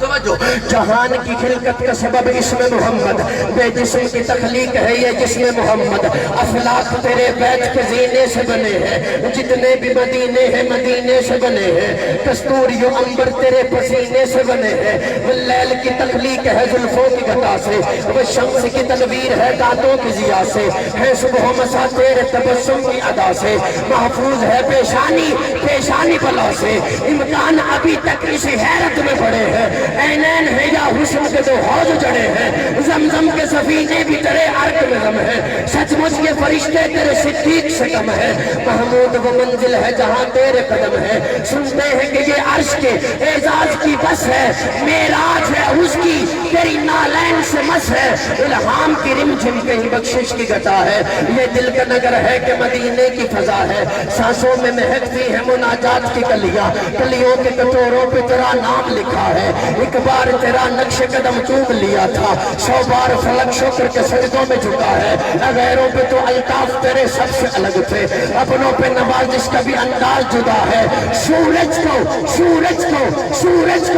توجہ جہان کی خلقت کا سبب اسم محمد، بے جسم کی تخلیق ہے یہ جسم محمد، افلاک تیرے بیت کے زینے سے بنے ہیں، جتنے بھی مدینے ہیں مدینے سے بنے ہیں، کستوری و عنبر تیرے پسینے سے بنے ہیں، واللیل کی تخلیق ہے زلفوں کی گھٹا سے، والشمس کی تنویر ہے دانتوں کی ضیاء سے، ہے صبح و مساء تیرے تبسم کی ادا سے، محفوظ ہے پیشانی بلا سے، امکان ابھی تک اسی حیرت میں پڑے ہیں، اینین ہے یا حسن کے دو حوض جڑے ہیں، زمزم کے سفینے بھی تیرے عرق میں غم ہے، سچ مچ کے فرشتے تیرے صدیق سے کم ہے، محمود وہ منزل ہے جہاں تیرے قدم ہے، سنتے ہیں کہ یہ عرش کے اعزاز کی بس ہے، معراج ہے اس کی تیری نالین سے مس ہے، الہام کی رمجھم کہیں بخشش کی گھٹا ہے، یہ دل کا نگر ہے کہ مدینے کی فضا ہے، سانسوں میں مہکتی ہے مناجات کی کلیاں، کلیوں کے کٹوروں پہ تیرا نام لکھا ہے، ایک بار تیرا نقش قدم چوم لیا تھا، 100 بار فلک شکر کے سجدوں میں جھکا ہے، غیروں پہ تو الطاف تیرے سب سے الگ تھے، اپنوں پہ نوازش کا بھی انداز جدا ہے، سورج کو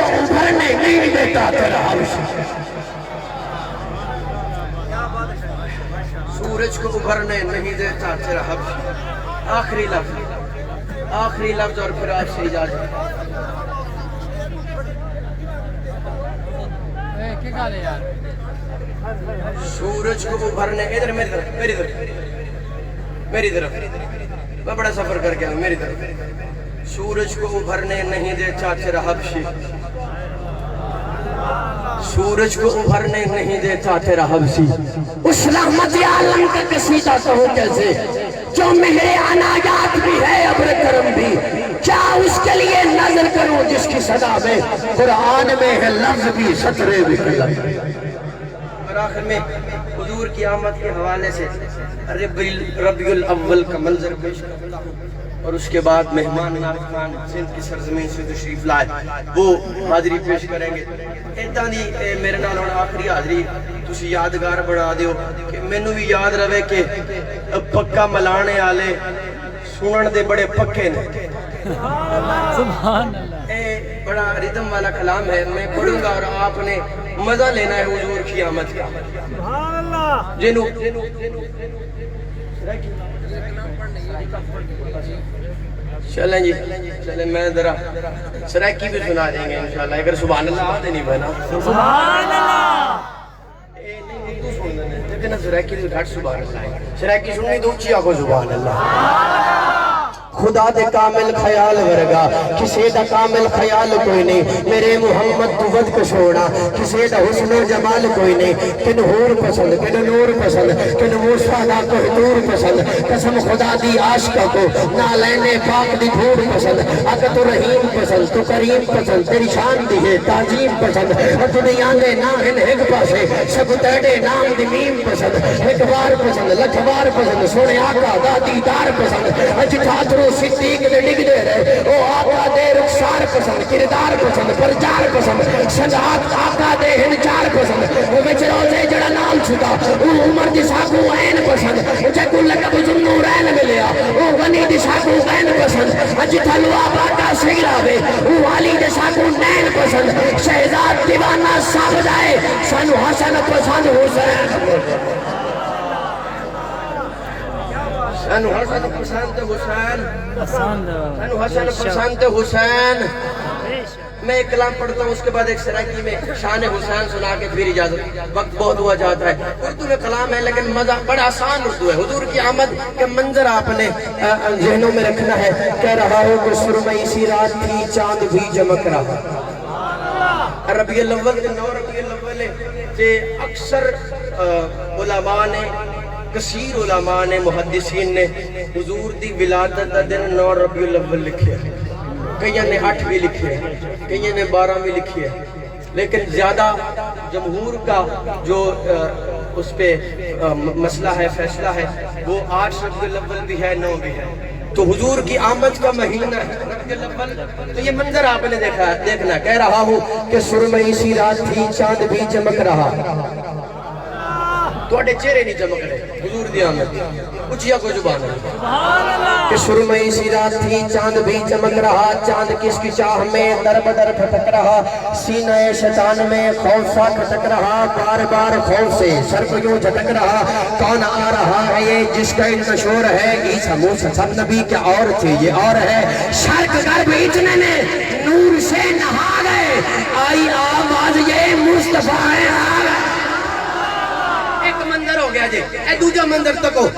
ابھرنے نہیں دیتا تیرا عرش، سورج کو ابھرنے نہیں دیتا تیرا حبش، آخری لفظ اور پھر آپ سے اجازت، سورج کو ابھرنے ادھر میری طرف میں بڑا سفر کر کے میری طرف، سورج کو ابھرنے نہیں دیتا تیرا حبشی، سورج کو ابھرنے نہیں دیتا تیرا حبشی، اس رحمت عالم کا قصیدہ کہوں کیسے جو مہر عنایات بھی ہے ابر کرم بھی، کیا اس کے لیے نظر کروں جس کی صدا میں قرآن میں ہے لفظ بھی سطرے بھی قلم، اور آخر میں حضور کی آمد کے حوالے سے ربیع الاول کا منظر پیش کرتا ہوں، اور اس کے بعد مہمان ناظر خان سندھ کی سرزمین سے تشریف لائے وہ حاضری پیش کریں گے، اتنا دی میرے نال ہن آخری حاضری تسی یادگار بنا دیو کہ مینوں بھی یاد رہے کہ پکا ملانے والے سنن دے بڑے پکے نے، سبحان اللہ، اے بڑا ردم والا کلام ہے، میں پڑھوں گا اور آپ نے مزہ لینا ہے حضور کی آمد کا، سبحان اللہ، جنو چلیں جی چلیں میں ذرا سرائکی بھی سنا دیں گے انشاءاللہ اگر سبحان اللہ آدھے نہیں بنا سبحان اللہ لیکن سرائکی بھی گھٹ سبحان اللہ سرائکی سننی دو چیا کو سبحان اللہ خدا دے کامل خیال ورگا کسی دا کامل خیال کوئی نہیں میرے محمد تو ود کشوڑا کسی دا حسن و جمال کوئی نہیں کن حور پسند کن نور پسند کن موسیٰ دا کوہتور پسند قسم خدا دی عاشقہ کو نالین پاک دی دھور پسند اگر تو رحیم پسند تو کریم پسند تیری شان دی ہے تعظیم پسند اور دنیا دے ناہن ایک پاسے سب تیڑے نام دی میم پسند ایک بار پسند لکھ بار پسند سونے آقا دا دیدار پسند اجھا درو صدیق دے ڈگ دے رہے او آقا دے رخسار پسند کردار پسند پرچار پسند شجاعت آقا دے ہنچار پسند او بچ روزے جڑا نام چھتا او عمر دی ساکو عین پسند جگو لقب ذنور عین ملیا او غنی دی ساکو غین پسند اج تھلو آبادا سگراوے او علی دی ساکو نین پسند شہزاد دیوانہ ساکھ جائے سانو حسن پسند حسین سانو حسن پسند حسین سانو حسن پسند حسین میں ایک کلام پڑھتا ہوں اس کے بعد ایک سرائکی میں شان حسین سنا کے پھر اجازت وقت بہت ہوا جاتا ہے اردو میں کلام ہے لیکن مزہ بڑا آسان اردو ہے حضور کی آمد کے منظر آپ نے ذہنوں میں رکھنا ہے کہہ رہا ہو کہ سرمئی سی رات تھی چاند بھی چمک رہا ربیع الاول نو ربیع الاول تے اکثر علماء نے کثیر علماء نے محدثین نے حضور دی ولادت دا دن 9 ربیع الاول لکھے کئیوں نے 8 بھی لکھے کئیوں نے 12 بھی لکھے لیکن زیادہ جمہور کا جو اس پہ مسئلہ ہے فیصلہ ہے وہ 8 ربیع الاول بھی ہے 9 بھی ہے تو حضور کی آمد کا مہینہ ہے ربیع الاول تو یہ منظر آپ نے دیکھنا کہہ رہا ہوں کہ سرمئی سی رات تھی چاند بھی چمک رہا تو اڈے چہرے نہیں چمک رہے حضور دی آمد اچھیا کو زبان ہے کہ سرمئی سی رات تھی چاند بھی چمک رہا چاند کس کی چاہ میں در بدر پھٹک رہا سینہ شیطان میں خوف سا کھٹک رہا بار بار خوف سے سر کو یوں جھٹک رہا کون آ رہا ہے یہ جس کا انتشور ہے عیسیٰ موسیٰ سب نبی کے اور تھے یہ اور ہے شرق غرب اتنے نے نور سے نہا گئے آئی آواز یہ مصطفیٰ ہے آ گئے منظر ہو گیا جی اے دوجہ منظر تکو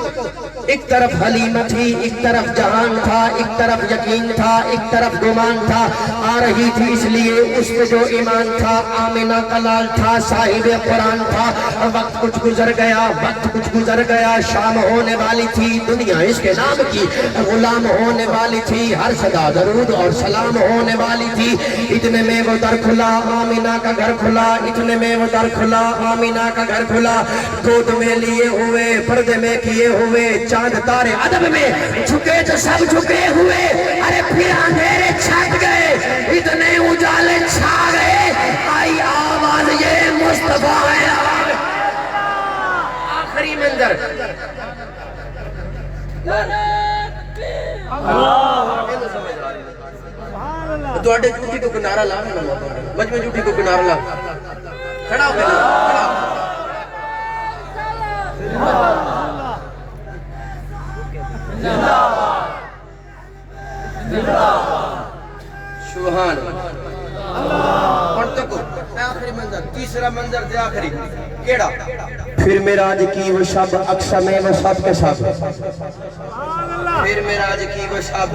ایک طرف حلیمہ تھی ایک طرف جہان تھا ایک طرف یقین تھا ایک طرف گمان تھا آ رہی تھی اس لیے اس پہ جو ایمان تھا آمنہ کا لال تھا صاحب قرآن تھا وقت کچھ گزر گیا شام ہونے والی تھی دنیا اس کے نام کی غلام ہونے والی تھی ہر صدا درود اور سلام ہونے والی تھی اتنے میں وہ در کھلا آمنہ کا گھر کھلا اتنے میں وہ در کھلا آمنہ کا گھر کھلا گود میں لیے ہوئے پردے میں کیے ہوئے چاند تارے ادب میں جھکے تو سب جھکے ہوئے ارے پھر اندھیرے چھٹ گئے اتنے اجالے چھا گئے آئی آواز یہ مصطفیٰ ہے آخری منظر تو اڈے جھوٹی کو کنارہ لا مجمع جھوٹی کو کنارہ لا کھڑا ہو گیا سبحان اور تکو آخری منظر تیسرا منظر دے آخری کیڑا پھر معراج کی وہ شب اقصی میں وہ سب کے سب پھر معراج کی وہ شب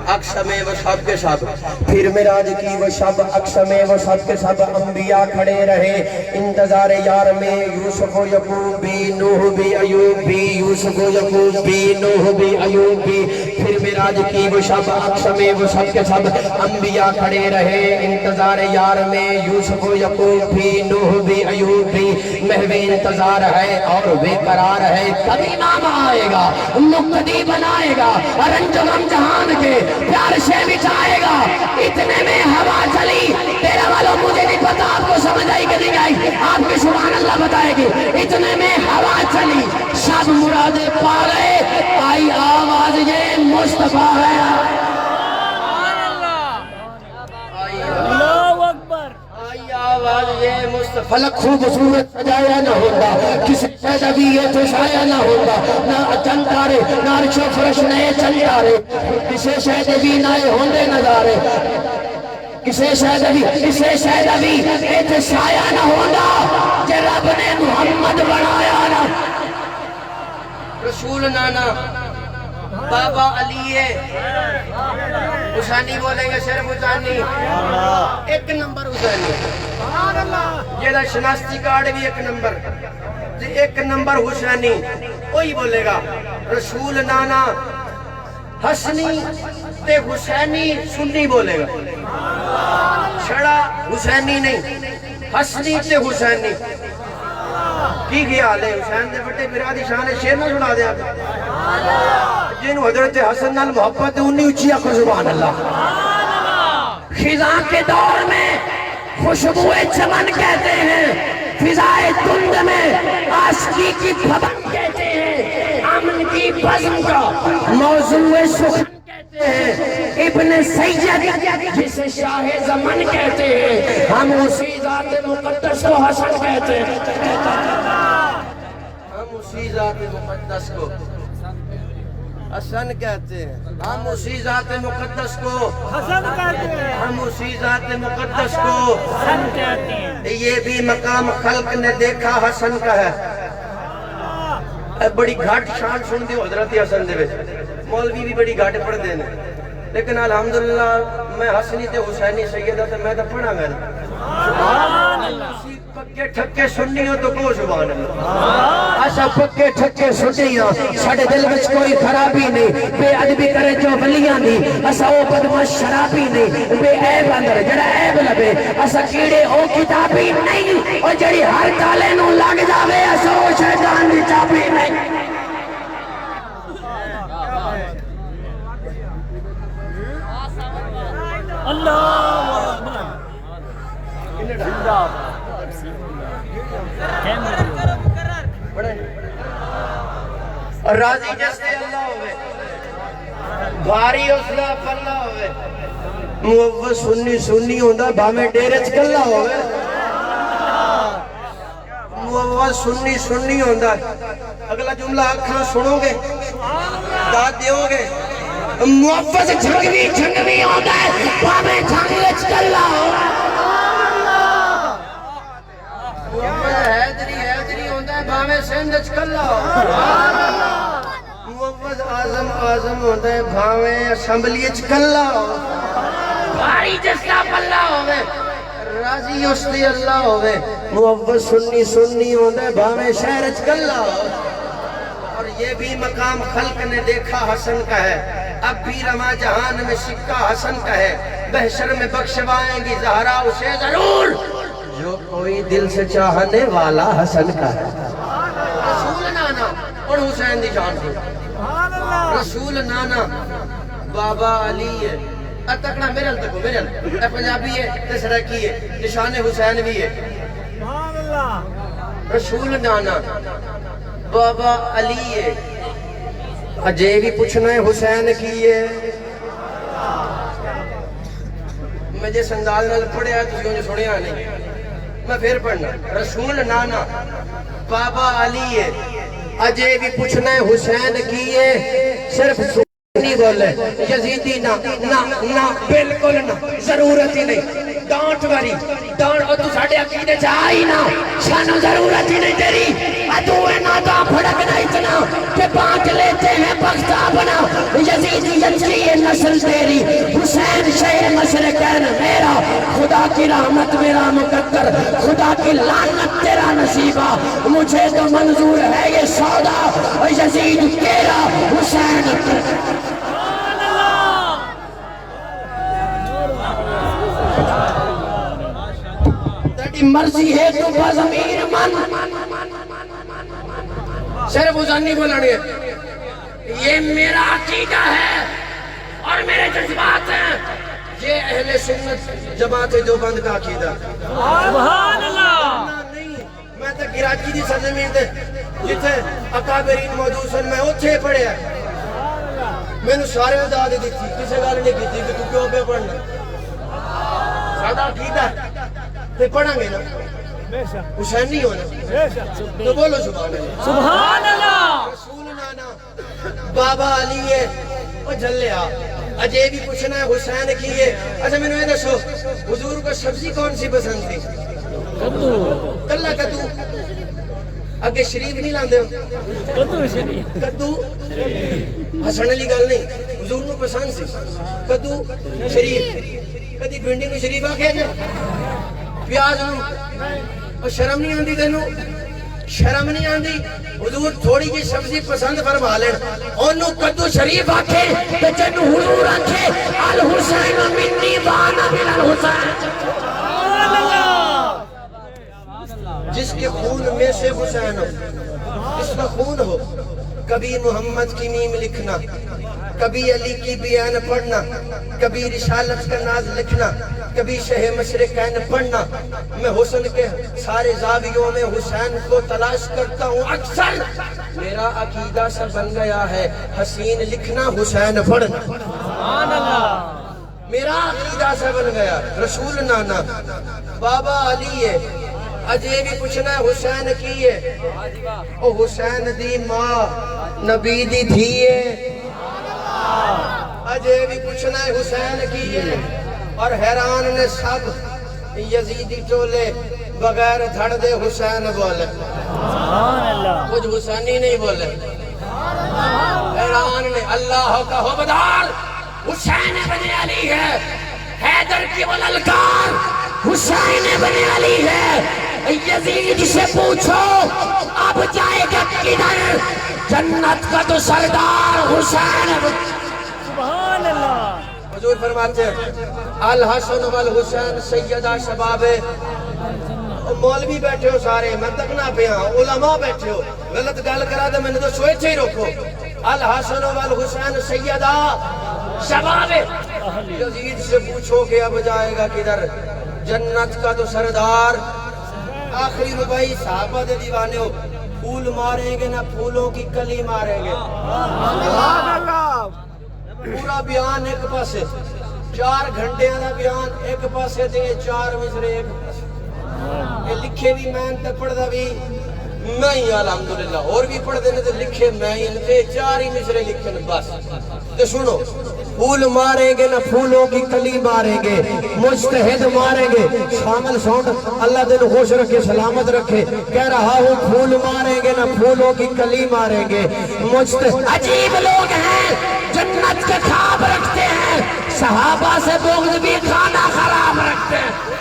اقصی میں وہ سب کے سب پھر معراج کی وہ شب اقصی میں وہ سب کے سب انبیاء کھڑے رہے انتظار یار میں یوسف و یعقوب بھی نوح بھی ایوب بھی یوسف و یعقوب بھی نوح بھی ایوب بھی پھر معراج کی وہ شب اقصی میں وہ سب کے سب انبیاء کھڑے رہے انتظار یار میں یوسف و یعقوب بھی نوح بھی ایوب بھی محو انتظار ہے اور بے قرار ہے کبھی امام آئے گا مقتدی بنائے گا رنج غم جہان کے پیار سے بچائے گا اتنے میں ہوا چلی تیرا والوں مجھے نہیں پتا آپ کو سمجھ آئی کہ نہیں آئی آپ کی سبحان اللہ بتائے گی اتنے میں ہوا چلی سب مرادیں پا گئے آئی آواز یہ مصطفیٰ ہے اللہ اکبر آئی آواز یہ مصطفیٰ فلک خوبصورت سجایا نہ ہوتا، کسی شہد ابھی یہ تو شایا نہ ہوتا، نہ چندارے نہ عرش و فرش نئے چندارے، کسی شہد ابھی نئے ہوندے نظارے، کسی شہد ابھی یہ تو شایا نہ ہوتا کہ رب نے محمد بنایا نہ رسول نانا بابا علی حسینی بولیں گے صرف حسینی، ایک نمبر حسینی، یہ شناختی کارڈ بھی ایک نمبر، ایک نمبر حسینی، وہی بولے گا رسول نانا حسنی تے حسینی سنی بولے گا، چھڑا حسینی نہیں، حسنی تے حسینی کی خیال ہے؟ حسین دے بڑے برا دی شان ہے، شیر نہ سنا دیا جنہوں حضرت حسن نال محبت انہی اچھی آخر سبحان اللہ۔ خزاں کے دور میں خوشبوئے چمن کہتے ہیں، فضائے دھند میں عاشقی کی پھبن کہتے ہیں، امن کی بزم کا موضوع سخن کہتے ہیں، ابن سید جسے شاہ زمن کہتے ہیں، ہم اسی ذات مقدس کو حسن کہتے ہیں، ہم اسی ذات مقدس کو حسن کہتے ہیں، ہم اسی ذات مقدس کو حسن کہتے ہیں، ہم اسی ذات مقدس کو حسن کہتے ہیں۔ یہ بھی مقام خلق نے دیکھا حسن کا ہے، بڑی گھاٹ شان سن دی حضرت حسن دے وچ، مولوی بھی بڑی گھاٹ پڑھ دے نے، لیکن الحمدللہ میں حسنی تے حسینی سیدہ تے میں تے پڑھا گا پکے ٹھکے سننی ہو تو کو سبحان اللہ، ایسا پکے ٹھکے سننی ہو ساڑھے دل وچ کوئی خرابی نہیں، بے ادبی کرے جو ولیاں دی، ایسا او بدمش شرابی نہیں، بے عیب اندر جڑا عیب لبے، ایسا کیڑے او کتابی نہیں، اور جڑی ہر تالے نو لگ جاوے ایسا او شیطان دی چاپی نہیں۔ راضی جسے اللہ ہوئے، بھاری اسلا پلہ ہوئے، موفت سنی ہوندہ بھامے ڈیرے چکلہ ہوئے، موفت سنی ہوندہ، اگلا جملہ آکھاں سنو گے داد دیو گے، موفت جھنگوی ہوندہ ہے بھامے جھنگلے چکلہ ہوئے، حیدری ہوندہ ہے بھامے سندھ چکلہ ہوئے، موفت آزم ہوندہ ہے بھامے اسمبلی چکلہ ہوئے، بھاری جسلا پلہ ہوئے، راضی اسلی اللہ ہوئے، موفت سنی ہوندہ ہے بھامے شہر چکلہ ہوئے، اور یہ بھی مقام خلق نے دیکھا حسن کا ہے، اب بھی رواں جہان میں سکہ حسن کا ہے، بحشر میں بخشوائیں گی زہرا اسے ضرور جو کوئی دل سے چاہنے والا حسن کا ہے۔ رسول نانا اور حسین دی شان سے رسول نانا بابا علی ہے، اتکڑا میرل تکو میرل، اے پنجابی ہے تے سرکی ہے، نشان حسین بھی ہے، رسول نانا بابا علی ہے، اجے بھی پوچھنا ہے حسین کی ہے، میں جس انداز نال پڑھیا ہے تسی انہیں سنیا نہیں، میں پھر پڑھنا رسول نانا بابا علی ہے، اجے بھی پوچھنا ہے حسین کی ہے، صرف نہیں بولے یزیدی نہ بالکل نہ، ضرورت ہی نہیں، ڈانٹ واری ڈانٹ، اور تو ساڑھے عقیدے چاہی نہ، شانو ضرورت ہی نہیں تیری، ادوے نادا پھڑکنا اتنا کہ بانٹ لیتے ہیں بختہ بنا، یزیدی جنسی یہ نسل تیری، حسین شہر مشرقین میرا، خدا کی رحمت میرا مقدر، خدا کی لعنت تیرا نصیبہ، مجھے تو منظور ہے یہ سودا، یزید تیرا حسین مرضی ہے تو بضمیر من، صرف حسینی بولنے یہ میرا عقیدہ ہے اور میرے جذبات ہیں، یہ اہل سنت جماعت دیوبند کا عقیدہ، سبحان اللہ، میں تو کراچی دی سرزمین تے جتھے اکابرین موجود سن میں اتھے پڑھے ہیں، میں نے سارے ادا دے دیتی، کسے گال نہیں کی تھی کہ تو کیوں پہ پڑھنا، سادہ عقیدہ پھر پڑھیں گے نا، حسین نہیں ہونا تو بولو سبحان اللہ سبحان اللہ رسول نانا بابا علی ہے وہ جھلیا اجے بھی پوچھنا ہے حسین کی ہے اچھا میں نے دسو حضور کو سبزی کون سی پسند تھی کلا کدو اگے شریف نہیں لاندے ہو کدو ہسن والی گل نہیں حضور کو پسند سی کدو شریف کدی بھنڈی کو شریف آکھیا جے پیاز نو شرم نہیں آندی تینوں شرم نہیں آندی حضور تھوڑی جی سبزی پسند فرما لین اونوں کدو شریف آکھے تے جنوں حضور آکھے الحسین منی وانا من الحسین جس کے خون میں سے حسین ہو جس کا خون ہو کبھی محمد کی میم لکھنا کبھی علی کی بیان پڑھنا کبھی رسالت کا ناز لکھنا کبھی شہ مشرقین پڑھنا میں حسن کے سارے زاویوں میں حسین کو تلاش کرتا ہوں اکثر میرا عقیدہ سا بن گیا ہے حسین لکھنا حسین پڑھنا میرا عقیدہ سا بن گیا رسول نانا بابا علی ہے اجے بھی پوچھنا ہے حسین کی ہے او حسین دی ماں نبی دی دھی ہے اجے بھی پوچھنا ہے حسین کی ہے اور حیران نے سب یزیدی ٹولے بغیر دھڑ دے حسین بولے کچھ حسینی نہیں بولے حیران نے اللہ کا حبدار حسین بن علی ہے حیدر کی وللکار حسین بن علی ہے یزید سے پوچھو اب جائے گا کدھر جنت کا تو سردار حسین سبحان اللہ حضور فرماتے ہیں الحسن والحسین سیدہ شباب مولوی بیٹھے ہو سارے میں تکنا پیا علماء بیٹھے ہو غلط گل کرا دے میں نے تو سوچے ہی روکو الحسن والحسین سیدہ شباب یزید سے پوچھو کہ اب جائے گا کدھر جنت کا تو سردار آخری میں بھائی صحابہ دے دیوانے ہو پھول ماریں گے نہ پھولوں کی کلی ماریں گے پورا بیان ایک پاسے 4 گھنٹے دا بیان ایک پاسے دے 4 مصرے ایک پاسے یہ لکھے بھی میں تے پڑھدا بھی میں ہی الحمدللہ اور بھی پڑھ دینے تے لکھے میں ہی تے 4 ہی مصرے لکھن بس تے سنو پھول ماریں گے نہ پھولوں کی کلی ماریں گے مجتہد ماریں گے شامل سونٹ اللہ دن خوش رکھے سلامت رکھے کہہ رہا ہوں پھول ماریں گے نہ پھولوں کی کلی ماریں گے مجتہد عجیب لوگ ہیں جنت کے خواب رکھتے ہیں صحابہ سے بغض بھی کھانا خراب رکھتے ہیں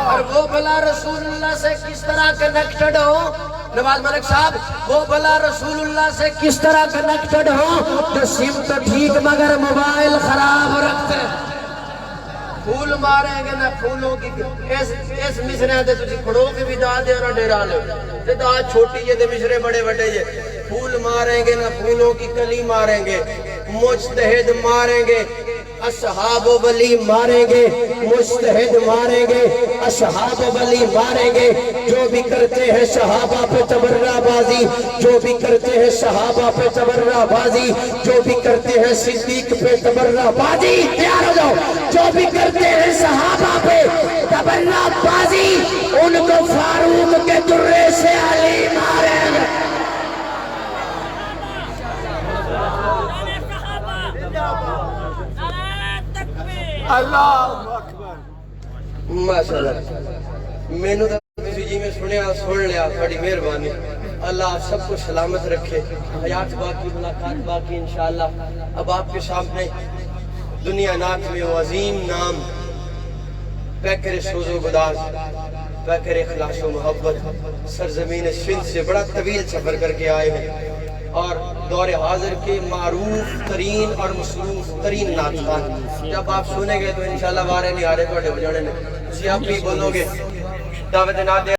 اور وہ بھلا رسول اللہ سے کس طرح کنیکٹڈ ہو نواز ملک صاحب وہ بھلا رسول اللہ سے کس طرح کنیکٹڈ ہو جو سم تو ٹھیک مگر موبائل خراب رکھتے ہیں پھول ماریں گے نہ پھولوں کی اس مصرے دے تجھے کھڑو کے بھی دا دے اور ڈیرا لے تے دا چھوٹی یہ دے مصرے بڑے بڑے یہ پھول ماریں گے نہ پھولوں کی کلی ماریں گے مجتہد ماریں گے اصحاب ولی ماریں گے مجتہد ماریں گے اصحاب ولی ماریں گے جو بھی کرتے ہیں صحابہ پہ تبرہ بازی جو بھی کرتے ہیں صحابہ پہ تبرہ بازی جو بھی کرتے ہیں صدیق پہ تبرہ بازی تیار ہو جاؤ جو بھی کرتے ہیں صحابہ پہ تبرہ بازی ان کو فاروق کے درے سے علی ماریں گے اللہ اکبر ماشاءاللہ میں نے کسی جی میں سن لیا بڑی مہربانی اللہ آپ سب کو سلامت رکھے حیات باقی ملاقات باقی انشاءاللہ اب آپ کے سامنے دنیا نات میں وہ عظیم نام پیکر سوز و گداز پیکر اخلاص و محبت سرزمین سندھ سے بڑا طویل سفر کر کے آئے ہیں اور دور حاضر کے معروف ترین اور مصروف ترین نعتخوان جب آپ سنیں گے تو انشاءاللہ وارے نہیں آ رہے تو ہو جانے اسی آپ بھی بولو گے دعوت نہ دے